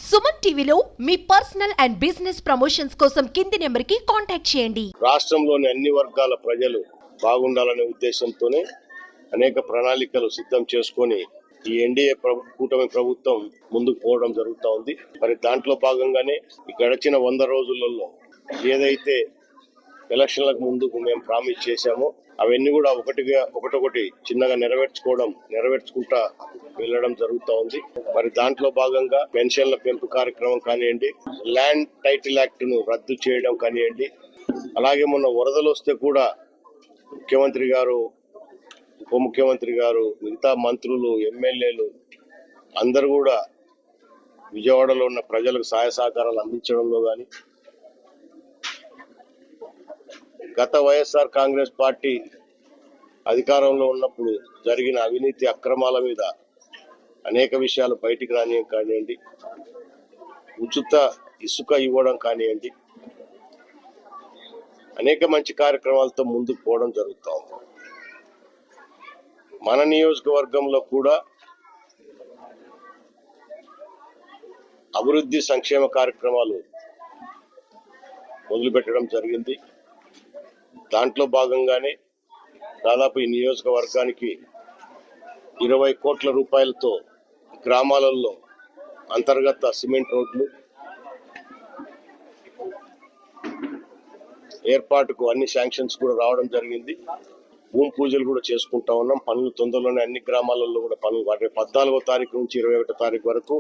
సుమన్ టీవీలో మీ personal and business promotions కోసం కింది నెంబర్కి కాంటాక్ట్ చేయండి. రాష్ట్రంలోని అన్ని వర్గాల ప్రజలు బాగుండాలనే ఉద్దేశంతోనే అనేక ప్రణాళికలు సిద్ధం చేసుకొని ఈ ఎన్డీఏ కూటమి ప్రభుత్వం ముందుకు పోవడం జరుగుతూ ఉంది. మరి దాంట్లో భాగంగానే ఈ గడిచిన 100 రోజులలో ఏదైతే ఎలక్షన్లకు ముందుకు మేము ప్రామిస్ చేశామో అవన్నీ కూడా ఒకటొకటి చిన్నగా నెరవేర్చుకుంటా వెళ్ళడం జరుగుతూ ఉంది. మరి దాంట్లో భాగంగా పెన్షన్ల పెంపు కార్యక్రమం కానివ్వండి, ల్యాండ్ టైటిల్ యాక్ట్ ను రద్దు చేయడం కానివ్వండి, అలాగే మొన్న వరదలు వస్తే కూడా ముఖ్యమంత్రి గారు, ఉప ముఖ్యమంత్రి గారు, మిగతా మంత్రులు, ఎమ్మెల్యేలు అందరూ కూడా విజయవాడలో ఉన్న ప్రజలకు సహాయ సహకారాలు అందించడంలో కానీ, గత వైఎస్ఆర్ కాంగ్రెస్ పార్టీ అధికారంలో ఉన్నప్పుడు జరిగిన అవినీతి అక్రమాల మీద అనేక విషయాలు బయటికి కానివ్వండి, ఉచిత ఇసుక ఇవ్వడం కానివ్వండి, అనేక మంచి కార్యక్రమాలతో ముందుకు పోవడం జరుగుతూ ఉంది. మన నియోజకవర్గంలో కూడా అభివృద్ధి సంక్షేమ కార్యక్రమాలు మొదలుపెట్టడం జరిగింది. దాంట్లో భాగంగానే దాదాపు ఈ నియోజకవర్గానికి 20 కోట్ల రూపాయలతో గ్రామాలలో అంతర్గత సిమెంట్ రోడ్లు ఏర్పాటుకు అన్ని శాంక్షన్స్ కూడా రావడం జరిగింది. భూమి పూజలు కూడా చేసుకుంటా ఉన్నాం. పనులు తొందరలోనే అన్ని గ్రామాలలో కూడా పనులు 14వ తారీఖు నుంచి 21వ తారీఖు వరకు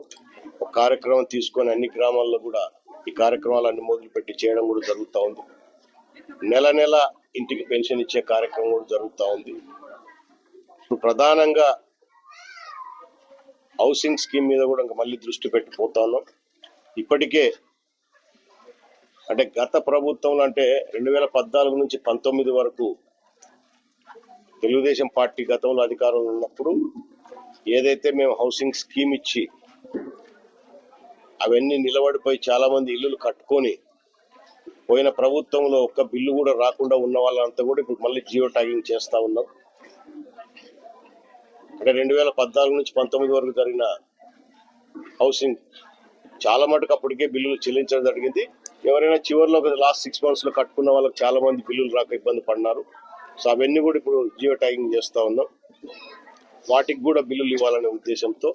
ఒక కార్యక్రమం తీసుకొని అన్ని గ్రామాల్లో కూడా ఈ కార్యక్రమాలన్నీ మొదలుపెట్టి చేయడం కూడా జరుగుతూ ఉంది. నెల ఇంటికి పెన్షన్ ఇచ్చే కార్యక్రమం కూడా జరుగుతూ ఉంది. ఇప్పుడు ప్రధానంగా హౌసింగ్ స్కీమ్ మీద కూడా మళ్ళీ దృష్టి పెట్టిపోతా ఉన్నాం. ఇప్పటికే అంటే గత ప్రభుత్వంలో అంటే 2014 నుంచి 19 వరకు తెలుగుదేశం పార్టీ గతంలో అధికారంలో ఉన్నప్పుడు ఏదైతే మేము హౌసింగ్ స్కీమ్ ఇచ్చి అవన్నీ నిలబడిపోయి చాలా మంది ఇల్లులు కట్టుకొని పోయిన ప్రభుత్వంలో ఒక్క బిల్లు కూడా రాకుండా ఉన్న వాళ్ళంతా కూడా ఇప్పుడు మళ్ళీ జియో ట్యాగింగ్ చేస్తా ఉన్నాం. అంటే 2014 నుంచి 19 వరకు జరిగిన హౌసింగ్ చాలా మటుకు అప్పటికే బిల్లులు చెల్లించడం జరిగింది. ఎవరైనా చివరిలో లాస్ట్ 6 months లో కట్టుకున్న వాళ్ళకి చాలా మంది బిల్లులు రాక ఇబ్బంది పడినారు. సో అవన్నీ కూడా ఇప్పుడు జియో ట్యాగింగ్ చేస్తా ఉన్నాం. వాటికి కూడా బిల్లులు ఇవ్వాలనే ఉద్దేశంతో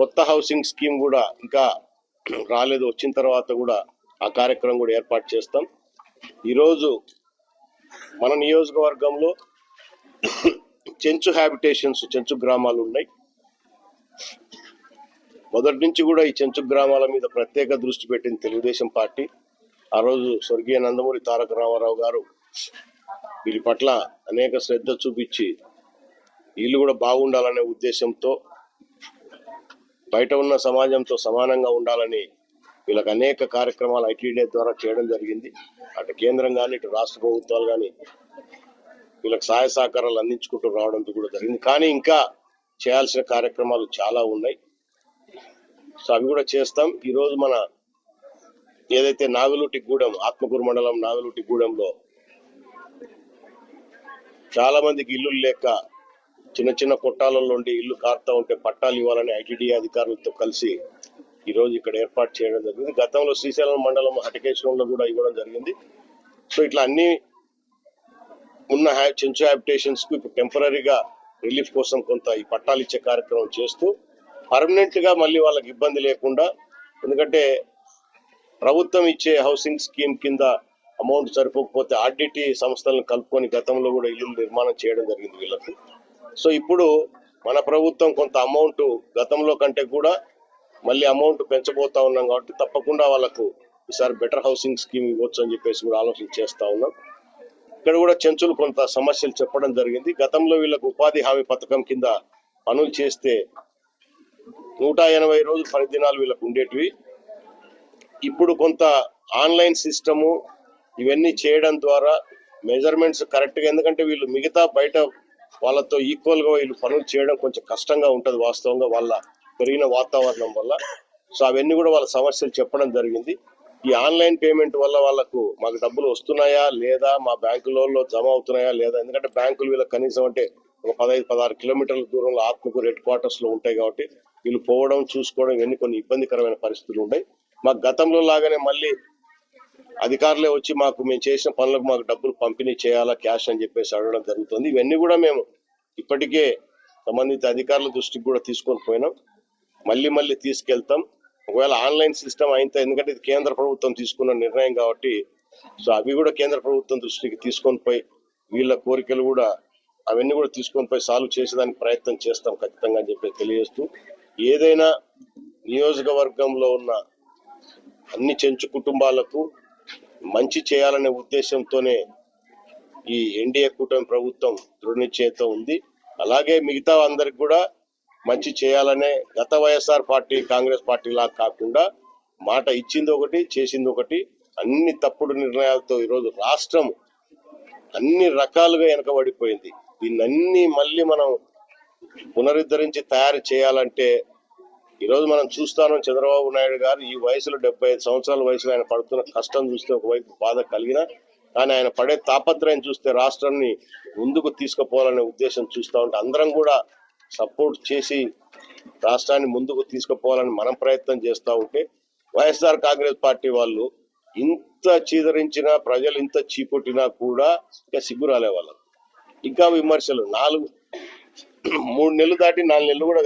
కొత్త హౌసింగ్ స్కీమ్ కూడా ఇంకా రాలేదు. వచ్చిన తర్వాత కూడా ఆ కార్యక్రమం కూడా ఏర్పాటు చేస్తాం. ఈరోజు మన నియోజకవర్గంలో చెంచు గ్రామాలు ఉన్నాయి. మొదటి నుంచి కూడా ఈ చెంచు గ్రామాల మీద ప్రత్యేక దృష్టి పెట్టింది తెలుగుదేశం పార్టీ. ఆ రోజు స్వర్గీయ నందమూరి తారక రామారావు గారు వీళ్ళ పట్ల అనేక శ్రద్ధ చూపించి వీళ్ళు కూడా బాగుండాలనే ఉద్దేశంతో బయట ఉన్న సమాజంతో సమానంగా ఉండాలని వీళ్ళకి అనేక కార్యక్రమాలు ఐటీడీ ద్వారా చేయడం జరిగింది. అటు కేంద్రం కానీ ఇటు రాష్ట్ర ప్రభుత్వాలు కానీ వీళ్ళకి సహాయ సహకారాలు అందించుకుంటూ రావడంతో కూడా జరిగింది. కానీ ఇంకా చేయాల్సిన కార్యక్రమాలు చాలా ఉన్నాయి. సో అవి కూడా చేస్తాం. ఈరోజు మన ఏదైతే నాగులుటిగూడెం, ఆత్మకూరు మండలం నాగులుటిగూడెంలో చాలా మందికి ఇల్లు లేక చిన్న కొట్టాలలో ఉండి ఇల్లు కారుతా ఉంటే పట్టాలు ఇవ్వాలని ఐటీడీ అధికారులతో కలిసి ఈ రోజు ఇక్కడ ఏర్పాటు చేయడం జరిగింది. గతంలో శ్రీశైలం మండలం హటకేశ్వరంలో కూడా ఇవ్వడం జరిగింది. సో ఇట్లా అన్ని ఉన్న చెంచు హ్యాబిటేషన్స్ కు ఇప్పుడు టెంపరీగా రిలీఫ్ కోసం కొంత ఈ పట్టాలు ఇచ్చే కార్యక్రమం చేస్తూ పర్మనెంట్ గా మళ్ళీ వాళ్ళకి ఇబ్బంది లేకుండా, ఎందుకంటే ప్రభుత్వం ఇచ్చే హౌసింగ్ స్కీమ్ కింద అమౌంట్ సరిపోకపోతే ఆర్డిటి సంస్థలను కలుపుకొని గతంలో కూడా ఇల్లు నిర్మాణం చేయడం జరిగింది వీళ్ళకు. సో ఇప్పుడు మన ప్రభుత్వం కొంత అమౌంట్ గతంలో కంటే కూడా మళ్ళీ అమౌంట్ పెంచబోతా ఉన్నాం కాబట్టి తప్పకుండా వాళ్ళకు ఈసారి బెటర్ హౌసింగ్ స్కీమ్ ఇవ్వచ్చు అని చెప్పేసి కూడా ఆలోచన చేస్తా ఉన్నాం. ఇక్కడ కూడా చెంచులు కొంత సమస్యలు చెప్పడం జరిగింది. గతంలో వీళ్ళకు ఉపాధి హామీ పథకం కింద పనులు చేస్తే 180 రోజులు 10 దినాలు వీళ్ళకు ఉండేటివి. ఇప్పుడు కొంత ఆన్లైన్ సిస్టము ఇవన్నీ చేయడం ద్వారా మెజర్మెంట్స్ కరెక్ట్ గా, ఎందుకంటే వీళ్ళు మిగతా బయట వాళ్ళతో ఈక్వల్ గా వీళ్ళు పనులు చేయడం కొంచెం కష్టంగా ఉంటది వాస్తవంగా వాళ్ళ పెరిగిన వాతావరణం వల్ల. సో అవన్నీ కూడా వాళ్ళ సమస్యలు చెప్పడం జరిగింది. ఈ ఆన్లైన్ పేమెంట్ వల్ల వాళ్ళకు మాకు డబ్బులు వస్తున్నాయా లేదా, మా బ్యాంకులలో జమ అవుతున్నాయా లేదా, ఎందుకంటే బ్యాంకులు వీళ్ళకి కనీసం అంటే ఒక 15-16 కిలోమీటర్ల దూరంలో ఆత్మకూరు హెడ్ క్వార్టర్స్ లో ఉంటాయి కాబట్టి వీళ్ళు పోవడం చూసుకోవడం ఇవన్నీ కొన్ని ఇబ్బందికరమైన పరిస్థితులు ఉన్నాయి. మాకు గతంలో లాగానే మళ్ళీ అధికారులే వచ్చి మేము చేసిన పనులకు మాకు డబ్బులు పంపిణీ చేయాలా క్యాష్ అని చెప్పేసి అడగడం జరుగుతుంది. ఇవన్నీ కూడా మేము ఇప్పటికే సంబంధిత అధికారుల దృష్టికి కూడా తీసుకొని పోయినాం, మళ్ళీ తీసుకెళ్తాం. ఒకవేళ ఆన్లైన్ సిస్టమ్ అయితే, ఎందుకంటే ఇది కేంద్ర ప్రభుత్వం తీసుకున్న నిర్ణయం కాబట్టి సో అవి కూడా కేంద్ర ప్రభుత్వం దృష్టికి తీసుకొని పోయి వీళ్ళ కోరికలు కూడా అవన్నీ కూడా తీసుకొని పోయి సాల్వ్ చేసేదానికి ప్రయత్నం చేస్తాం ఖచ్చితంగా అని చెప్పి తెలియజేస్తూ, ఏదైనా నియోజకవర్గంలో ఉన్న అన్ని చెంచు కుటుంబాలకు మంచి చేయాలనే ఉద్దేశంతోనే ఈ ఎన్డీఏ కూటమి ప్రభుత్వం దృఢ నిశ్చయంతో ఉంది. అలాగే మిగతా అందరికి కూడా మంచి చేయాలనే గత వైఎస్ఆర్ పార్టీ కాంగ్రెస్ పార్టీ లాగా కాకుండా మాట ఇచ్చింది ఒకటి చేసింది ఒకటి, అన్ని తప్పుడు నిర్ణయాలతో ఈరోజు రాష్ట్రం అన్ని రకాలుగా వెనకబడిపోయింది. దీన్ని మళ్ళీ మనం పునరుద్ధరించి తయారు చేయాలంటే ఈరోజు మనం చూస్తాను చంద్రబాబు నాయుడు గారు ఈ వయసులో 75 సంవత్సరాల వయసులో ఆయన పడుతున్న కష్టం చూస్తే ఒకవైపు బాధ కలిగిన, కానీ ఆయన పడే తాపత్రయం చూస్తే రాష్ట్రాన్ని ముందుకు తీసుకుపోవాలనే ఉద్దేశం చూస్తూ ఉంటే అందరం కూడా సపోర్ట్ చేసి రాష్ట్రాన్ని ముందుకు తీసుకుపోవాలని మనం ప్రయత్నం చేస్తూ ఉంటే వైఎస్ఆర్ కాంగ్రెస్ పార్టీ వాళ్ళు ఇంత చీదరించినా ప్రజలు ఇంత చీకొట్టినా కూడా ఇంకా సిగ్గు రాలే వాళ్ళకు. ఇంకా విమర్శలు 3 నెలలు దాటి 4 నెలలు కూడా